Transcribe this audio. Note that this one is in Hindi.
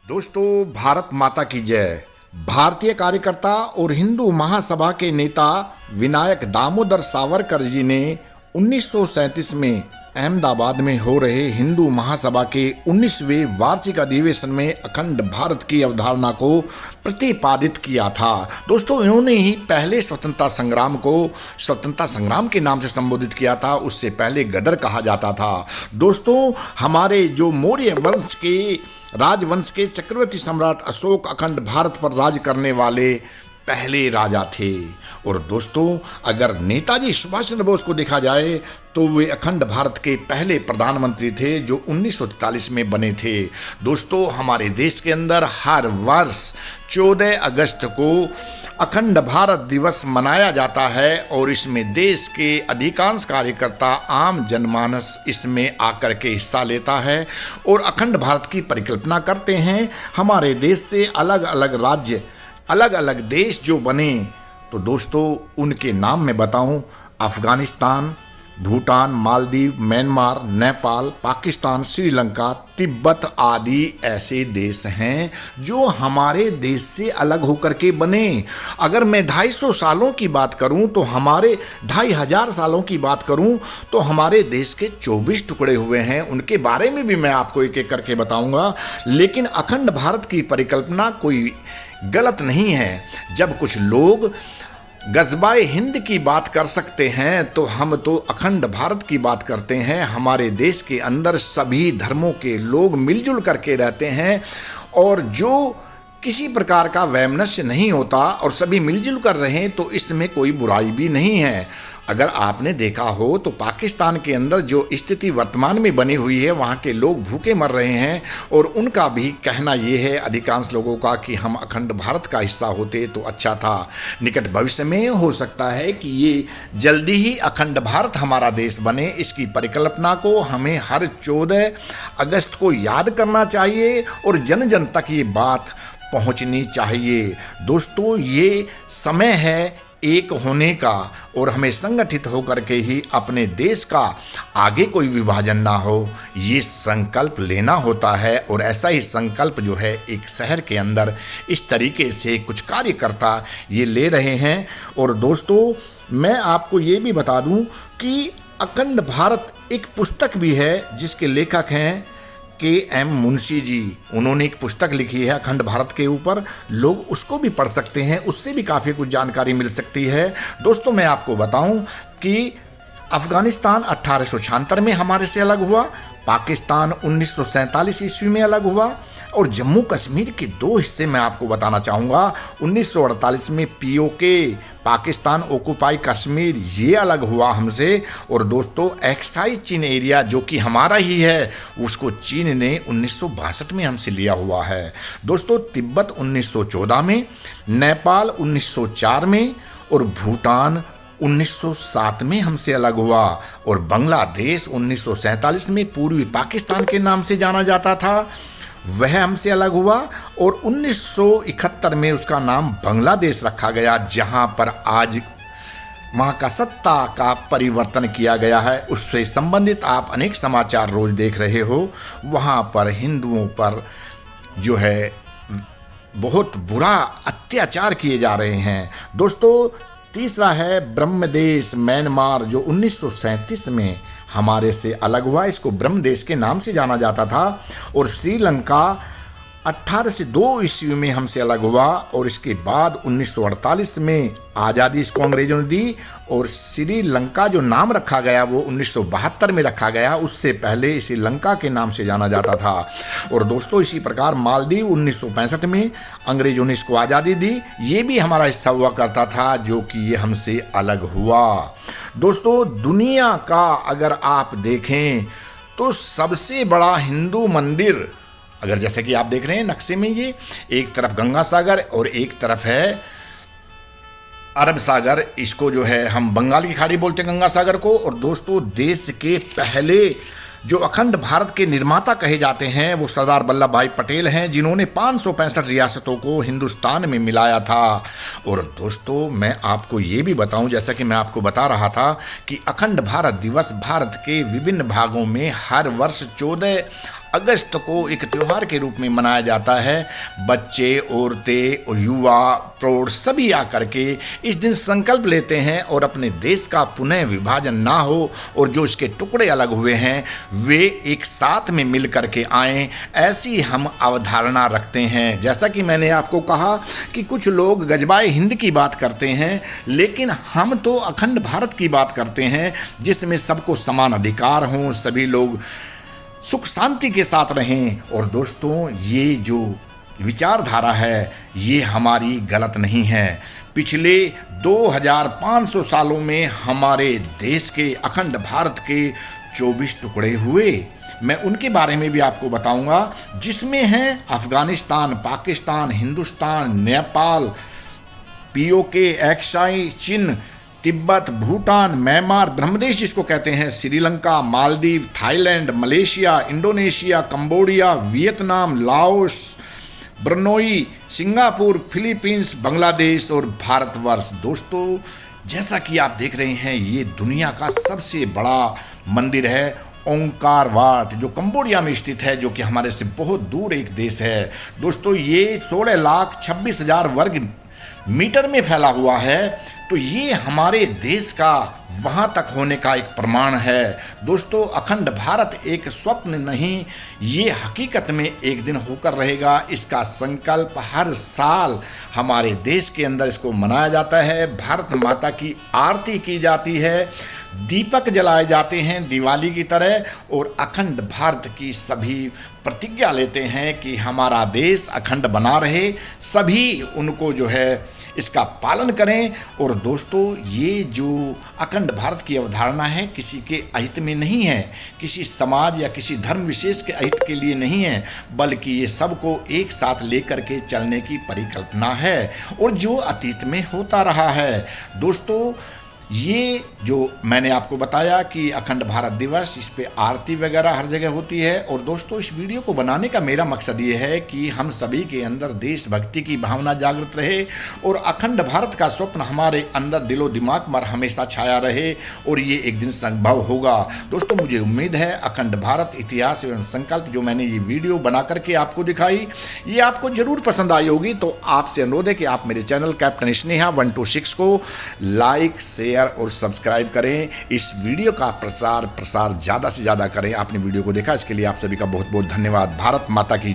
दोस्तों, भारत माता की जय। भारतीय कार्यकर्ता और हिंदू महासभा के नेता विनायक दामोदर सावरकर जी ने 1937 में अहमदाबाद में हो रहे हिंदू महासभा के 19वें वार्षिक अधिवेशन में अखंड भारत की अवधारणा को प्रतिपादित किया था। दोस्तों, इन्होंने ही पहले स्वतंत्रता संग्राम को स्वतंत्रता संग्राम के नाम से संबोधित किया था। उससे पहले गदर कहा जाता था। दोस्तों, हमारे जो मौर्य वंश के राजवंश के चक्रवर्ती सम्राट अशोक अखंड भारत पर राज करने वाले पहले राजा थे। और दोस्तों, अगर नेताजी सुभाष चंद्र बोस को देखा जाए तो वे अखंड भारत के पहले प्रधानमंत्री थे जो 1943 में बने थे। दोस्तों, हमारे देश के अंदर हर वर्ष 14 अगस्त को अखंड भारत दिवस मनाया जाता है और इसमें देश के अधिकांश कार्यकर्ता आम जनमानस इसमें आकर के हिस्सा लेता है और अखंड भारत की परिकल्पना करते हैं। हमारे देश से अलग अलग राज्य, अलग अलग देश जो बने, तो दोस्तों उनके नाम मैं बताऊं, अफगानिस्तान, भूटान, मालदीव, म्यांमार, नेपाल, पाकिस्तान, श्रीलंका, तिब्बत आदि ऐसे देश हैं जो हमारे देश से अलग होकर के बने। अगर मैं 250 सालों की बात करूं तो हमारे 2500 सालों की बात करूं तो हमारे देश के 24 टुकड़े हुए हैं। उनके बारे में भी मैं आपको एक एक करके बताऊंगा। लेकिन अखंड भारत की परिकल्पना कोई गलत नहीं है। जब कुछ लोग गज़बाए हिंद की बात कर सकते हैं तो हम तो अखंड भारत की बात करते हैं। हमारे देश के अंदर सभी धर्मों के लोग मिलजुल करके रहते हैं और जो किसी प्रकार का वैमनस्य नहीं होता और सभी मिलजुल कर रहे हैं तो इसमें कोई बुराई भी नहीं है। अगर आपने देखा हो तो पाकिस्तान के अंदर जो स्थिति वर्तमान में बनी हुई है, वहाँ के लोग भूखे मर रहे हैं और उनका भी कहना ये है अधिकांश लोगों का कि हम अखंड भारत का हिस्सा होते तो अच्छा था। निकट भविष्य में हो सकता है कि ये जल्दी ही अखंड भारत हमारा देश बने। इसकी परिकल्पना को हमें हर 14 अगस्त को याद करना चाहिए और जन जन तक ये बात पहुंचनी चाहिए। दोस्तों, ये समय है एक होने का और हमें संगठित होकर के ही अपने देश का आगे कोई विभाजन ना हो, ये संकल्प लेना होता है। और ऐसा ही संकल्प जो है एक शहर के अंदर इस तरीके से कुछ कार्यकर्ता ये ले रहे हैं। और दोस्तों, मैं आपको ये भी बता दूं कि अखंड भारत एक पुस्तक भी है जिसके लेखक हैं के.एम. मुंशी जी। उन्होंने एक पुस्तक लिखी है अखंड भारत के ऊपर, लोग उसको भी पढ़ सकते हैं, उससे भी काफ़ी कुछ जानकारी मिल सकती है। दोस्तों, मैं आपको बताऊं कि अफगानिस्तान 1876 में हमारे से अलग हुआ, पाकिस्तान 1947 ईस्वी में अलग हुआ और जम्मू कश्मीर के 2 हिस्से मैं आपको बताना चाहूँगा। 1948 में पीओके पाकिस्तान ओकुपाई कश्मीर ये अलग हुआ हमसे। और दोस्तों, एक्साइज चीन एरिया जो कि हमारा ही है उसको चीन ने 1962 में हमसे लिया हुआ है। दोस्तों, तिब्बत 1914 में, नेपाल 1904 में और भूटान 1907 में हमसे अलग हुआ और बांग्लादेश 1947 में पूर्वी पाकिस्तान के नाम से जाना जाता था, वह हमसे अलग हुआ और 1971 में उसका नाम बांग्लादेश रखा गया, जहां पर आज वहाँ का सत्ता का परिवर्तन किया गया है। उससे संबंधित आप अनेक समाचार रोज देख रहे हो। वहाँ पर हिंदुओं पर जो है बहुत बुरा अत्याचार किए जा रहे हैं। दोस्तों, तीसरा है ब्रह्मदेश म्यांमार जो 1937 में हमारे से अलग हुआ, इसको ब्रह्मदेश के नाम से जाना जाता था। और श्रीलंका 1802 ईस्वी में हमसे अलग हुआ और इसके बाद 1948 में आज़ादी इसको अंग्रेजों ने दी और श्रीलंका जो नाम रखा गया वो 1972 में रखा गया। उससे पहले श्रीलंका के नाम से जाना जाता था। और दोस्तों, इसी प्रकार मालदीव 1965 में अंग्रेजों ने इसको आज़ादी दी, ये भी हमारा हिस्सा हुआ करता था जो कि ये हमसे अलग हुआ। दोस्तों, दुनिया का अगर आप देखें तो सबसे बड़ा हिंदू मंदिर, अगर जैसे कि आप देख रहे हैं नक्शे में, ये एक तरफ गंगा सागर और एक तरफ है अरब सागर, इसको जो है हम बंगाल की खाड़ी बोलते हैं गंगा सागर को। और दोस्तों, देश के पहले जो अखंड भारत के निर्माता कहे जाते हैं वो सरदार वल्लभ भाई पटेल हैं, जिन्होंने 565 रियासतों को हिंदुस्तान में मिलाया था। और दोस्तों, मैं आपको ये भी बताऊं, जैसा कि मैं आपको बता रहा था कि अखंड भारत दिवस भारत के विभिन्न भागों में हर वर्ष 14 अगस्त को एक त्योहार के रूप में मनाया जाता है। बच्चे, औरतें और युवा, प्रौढ़ सभी आकर के इस दिन संकल्प लेते हैं और अपने देश का पुनः विभाजन ना हो और जो इसके टुकड़े अलग हुए हैं वे एक साथ में मिल करके आएं, ऐसी हम अवधारणा रखते हैं। जैसा कि मैंने आपको कहा कि कुछ लोग गजबाए हिंद की बात करते हैं, लेकिन हम तो अखंड भारत की बात करते हैं जिसमें सबको समान अधिकार हों, सभी लोग सुख शांति के साथ रहें। और दोस्तों, ये जो विचारधारा है ये हमारी गलत नहीं है। पिछले 2500 सालों में हमारे देश के अखंड भारत के 24 टुकड़े हुए। मैं उनके बारे में भी आपको बताऊंगा, जिसमें हैं अफगानिस्तान, पाकिस्तान, हिंदुस्तान, नेपाल, पीओके, एक्साई, चीन, तिब्बत, भूटान, म्यांमार, ब्रह्मदेश जिसको कहते हैं, Sri Lanka, Maldives, Thailand, Malaysia, Indonesia, Cambodia, Vietnam, Laos, Brunei, Singapore, Philippines, Bangladesh और भारतवर्ष। दोस्तों, जैसा कि आप देख रहे हैं ये दुनिया का सबसे बड़ा मंदिर है ओंकार वाट, जो कंबोडिया में स्थित है, जो कि हमारे से बहुत दूर एक देश है। दोस्तों, ये 16,26,000 वर्ग मीटर में फैला हुआ है। तो ये हमारे देश का वहाँ तक होने का एक प्रमाण है। दोस्तों, अखंड भारत एक स्वप्न नहीं, ये हकीकत में एक दिन होकर रहेगा। इसका संकल्प हर साल हमारे देश के अंदर इसको मनाया जाता है। भारत माता की आरती की जाती है, दीपक जलाए जाते हैं दिवाली की तरह, और अखंड भारत की सभी प्रतिज्ञा लेते हैं कि हमारा देश अखंड बना रहे। सभी उनको जो है इसका पालन करें। और दोस्तों, ये जो अखंड भारत की अवधारणा है किसी के अहित में नहीं है, किसी समाज या किसी धर्म विशेष के अहित के लिए नहीं है, बल्कि ये सबको एक साथ लेकर के चलने की परिकल्पना है और जो अतीत में होता रहा है। दोस्तों, ये जो मैंने आपको बताया कि अखंड भारत दिवस, इस पे आरती वगैरह हर जगह होती है। और दोस्तों, इस वीडियो को बनाने का मेरा मकसद ये है कि हम सभी के अंदर देशभक्ति की भावना जागृत रहे और अखंड भारत का स्वप्न हमारे अंदर दिलो दिमाग में हमेशा छाया रहे, और ये एक दिन संभव होगा। दोस्तों, मुझे उम्मीद है अखंड भारत इतिहास एवं संकल्प जो मैंने ये वीडियो बना करके आपको दिखाई, ये आपको जरूर पसंद आई होगी। तो आपसे अनुरोध है कि आप मेरे चैनल कैप्टन स्नेहा 126 को लाइक, शेयर और सब्सक्राइब करें। इस वीडियो का प्रसार ज़्यादा से ज़्यादा करें। आपने वीडियो को देखा, इसके लिए आप सभी का बहुत बहुत धन्यवाद। भारत माता की